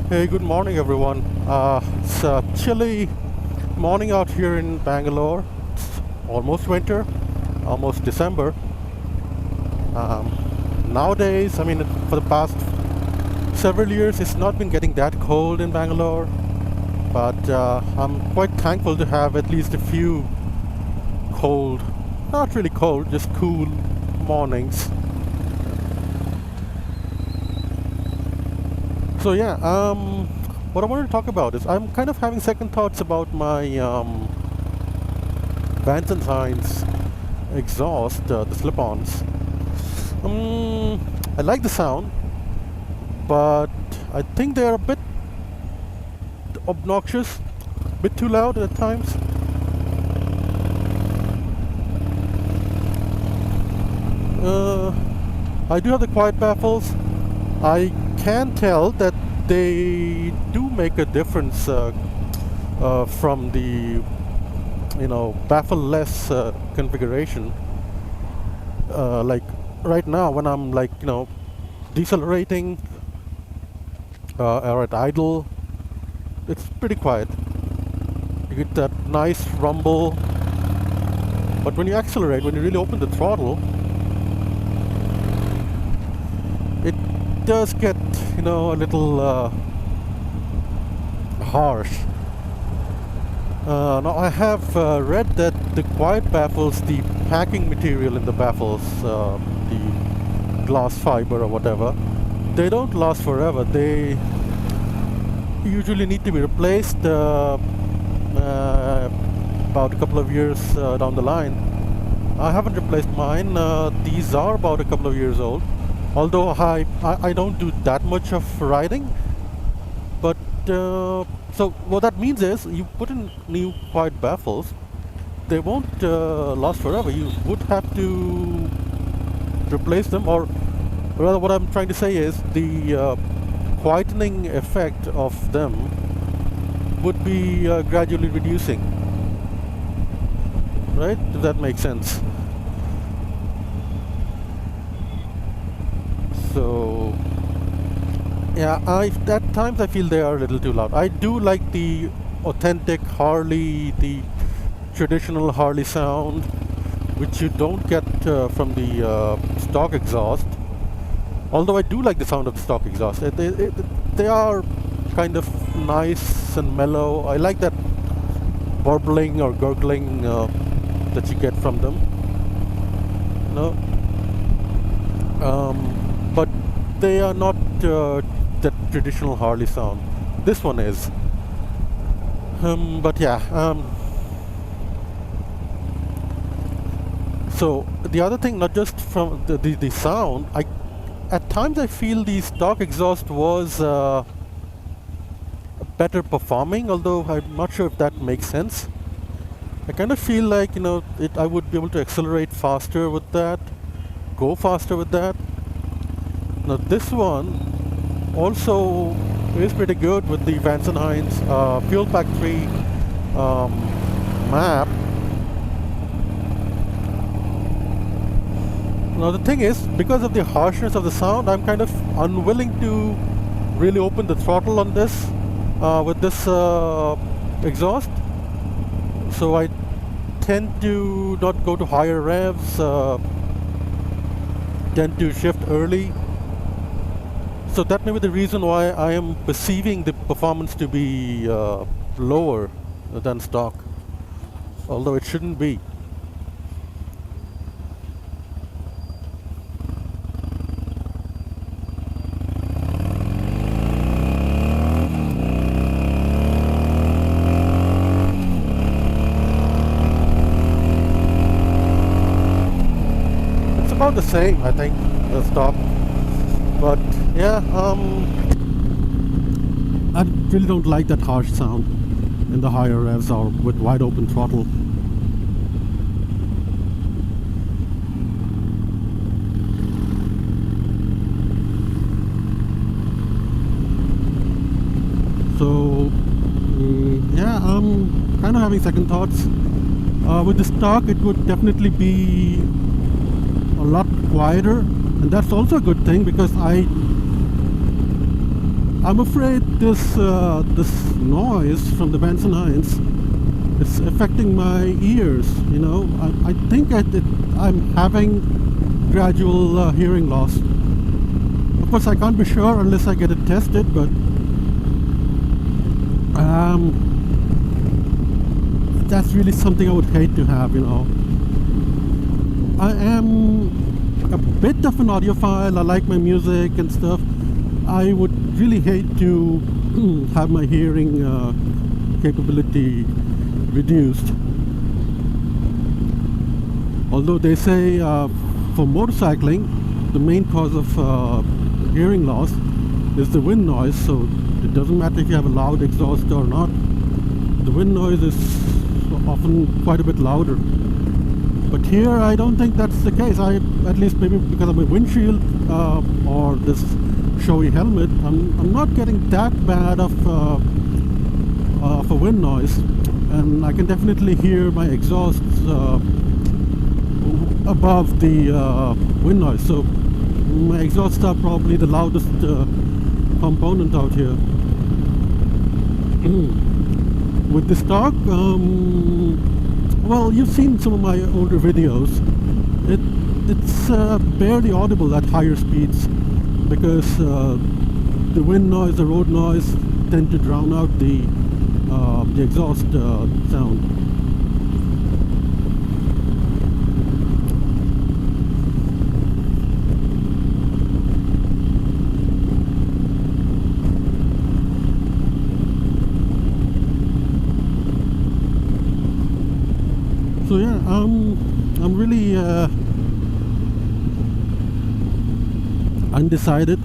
Hey, good morning, everyone. It's a chilly morning out here in Bangalore. It's almost winter, almost December. Nowadays, I mean, for the past several years, it's not been getting that cold in Bangalore, but I'm quite thankful to have at least a few cold, not really cold, just cool mornings. So yeah, what I wanted to talk about is I'm kind of having second thoughts about my Vance and Hines exhaust, the slip-ons. I like the sound, but I think they are a bit obnoxious, a bit too loud at times. I do have the quiet baffles. I can tell that they do make a difference from the baffle-less configuration. Like right now, when I'm decelerating or at idle, it's pretty quiet. You get that nice rumble, but when you accelerate, when you really open the throttle, it does get a little harsh. Now I have read that the quiet baffles, the packing material in the baffles, the glass fiber or whatever, they don't last forever. They usually need to be replaced about a couple of years down the line. I haven't replaced mine. These are about a couple of years old. Although I don't do that much of riding, but so what that means is you put in new quiet baffles, they won't last forever. You would have to replace them, or rather what I'm trying to say is the quietening effect of them would be gradually reducing, right? If that makes sense. So yeah, at times I feel they are a little too loud. I do like the authentic Harley, the traditional Harley sound, which you don't get from the stock exhaust. Although I do like the sound of the stock exhaust. They are kind of nice and mellow. I like that burbling or gurgling that you get from them. But they are not the traditional Harley sound. This one is. But yeah. So the other thing, not just from the sound, at times I feel the stock exhaust was better performing, although I'm not sure if that makes sense. I kind of feel like I would be able to accelerate faster with that, go faster with that. Now this one also is pretty good with the Vance and Hines Fuel Pack 3 map. Now the thing is, because of the harshness of the sound, I'm kind of unwilling to really open the throttle on this with this exhaust. So I tend to not go to higher revs, tend to shift early. So that may be the reason why I am perceiving the performance to be lower than stock, although it shouldn't be. It's about the same, I think, the stock. But yeah, I really don't like that harsh sound in the higher revs or with wide open throttle. So yeah, I'm kind of having second thoughts. With the stock, it would definitely be a lot quieter, and that's also a good thing because I I'm afraid this noise from the Vance and Hines is affecting my ears. You know, I think I'm having gradual hearing loss. Of course, I can't be sure unless I get it tested, but that's really something I would hate to have, you know. I am a bit of an audiophile. I like my music and stuff. I would really hate to have my hearing capability reduced. Although they say for motorcycling, the main cause of hearing loss is the wind noise, so it doesn't matter if you have a loud exhaust or not. The wind noise is often quite a bit louder. But here I don't think that's the case. At least maybe because of my windshield or this showy helmet, I'm not getting that bad of a wind noise, and I can definitely hear my exhaust above the wind noise. So my exhausts are probably the loudest component out here. With the stock, well, you've seen some of my older videos. It's barely audible at higher speeds because the wind noise, the road noise tend to drown out the exhaust sound. So yeah, I'm really undecided.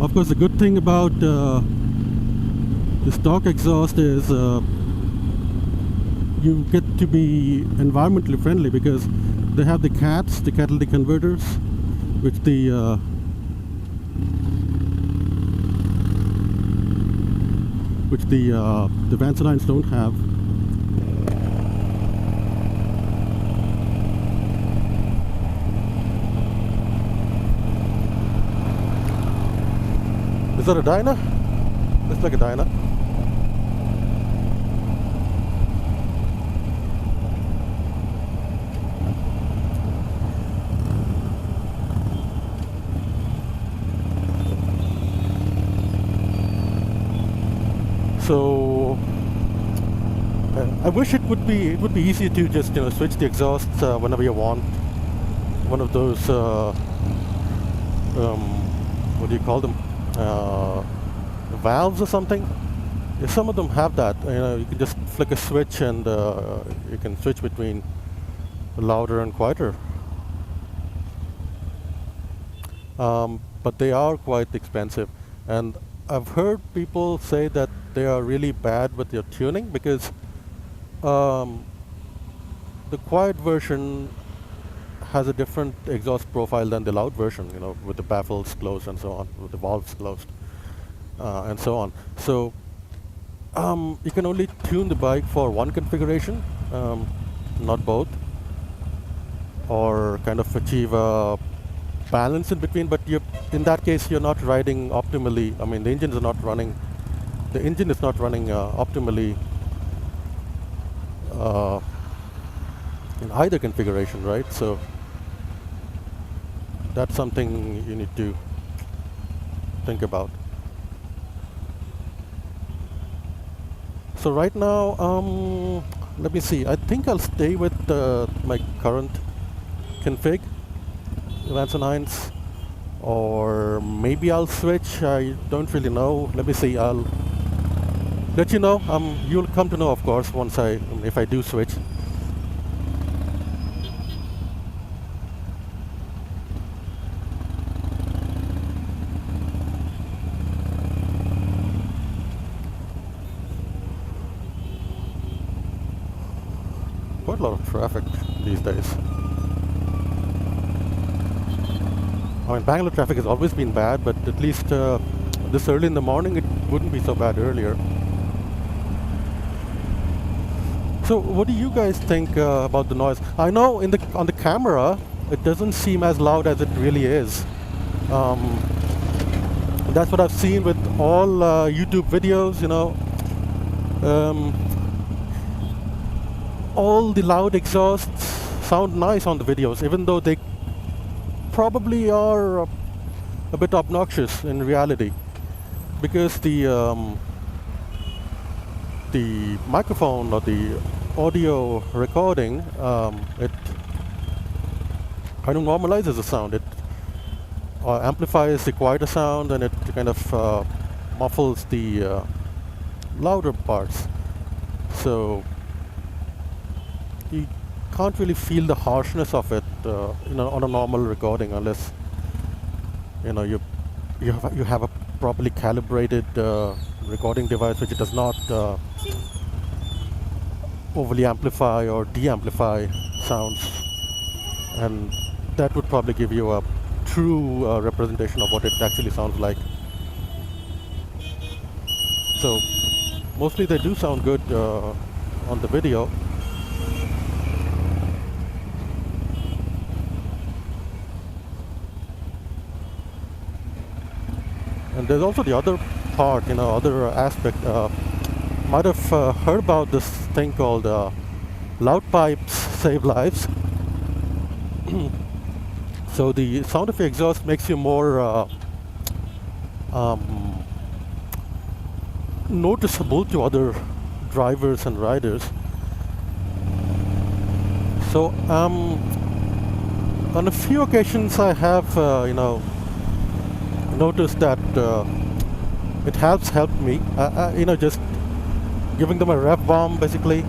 Of course, the good thing about the stock exhaust is you get to be environmentally friendly because they have the CATs, the catalytic converters, which the Vance and Hines don't have. Is that a diner? Looks like a diner. So I wish it would be easy to just switch the exhaust whenever you want. One of those what do you call them? Valves or something. If some of them have that, you can just flick a switch and you can switch between louder and quieter. But they are quite expensive, and I've heard people say that they are really bad with your tuning because the quiet version has a different exhaust profile than the loud version, with the baffles closed and so on, with the valves closed, and so on. So you can only tune the bike for one configuration, not both, or kind of achieve a balance in between. But in that case, you're not riding optimally. I mean, the engine is not running optimally in either configuration, right? So that's something you need to think about. So right now, let me see. I think I'll stay with my current config, Vance and Hines, or maybe I'll switch. I don't really know. Let me see. I'll let you know. You'll come to know, of course, if I do switch. Quite a lot of traffic these days. I mean, Bangalore traffic has always been bad, but at least this early in the morning it wouldn't be so bad earlier. So what do you guys think about the noise? I know on the camera it doesn't seem as loud as it really is. That's what I've seen with all YouTube videos, Um, all the loud exhausts sound nice on the videos, even though they probably are a bit obnoxious in reality, because the microphone or the audio recording, it kind of normalizes the sound. It amplifies the quieter sound, and it kind of muffles the louder parts. So you can't really feel the harshness of it, on a normal recording, unless you have a properly calibrated recording device which does not overly amplify or de-amplify sounds, and that would probably give you a true representation of what it actually sounds like. So mostly they do sound good on the video. And there's also the other part, other aspect. Might have heard about this thing called loud pipes save lives. So the sound of your exhaust makes you more noticeable to other drivers and riders. So on a few occasions I have noticed that it has helped me, just giving them a rev bomb basically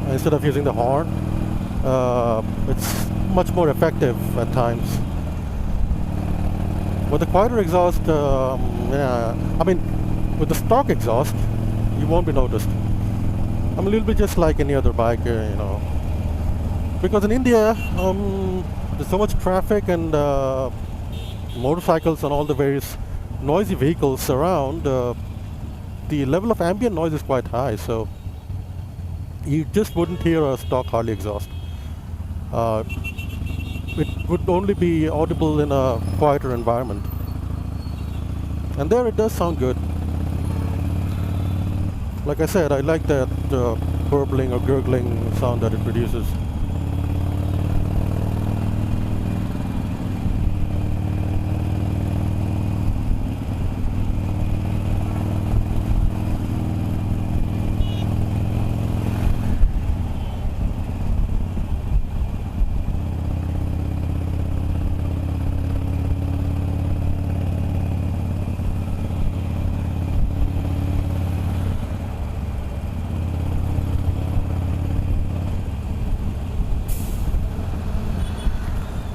instead of using the horn. It's much more effective at times. With the quieter exhaust, with the stock exhaust, you won't be noticed. I'm a little bit just like any other bike, because in India, there's so much traffic and motorcycles and all the various noisy vehicles around. The level of ambient noise is quite high, so you just wouldn't hear a stock Harley exhaust. It would only be audible in a quieter environment, and there it does sound good. Like I said, I like that burbling or gurgling sound that it produces.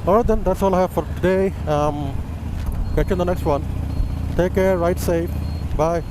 Alright then, that's all I have for today. Catch you in the next one. Take care, ride safe. Bye.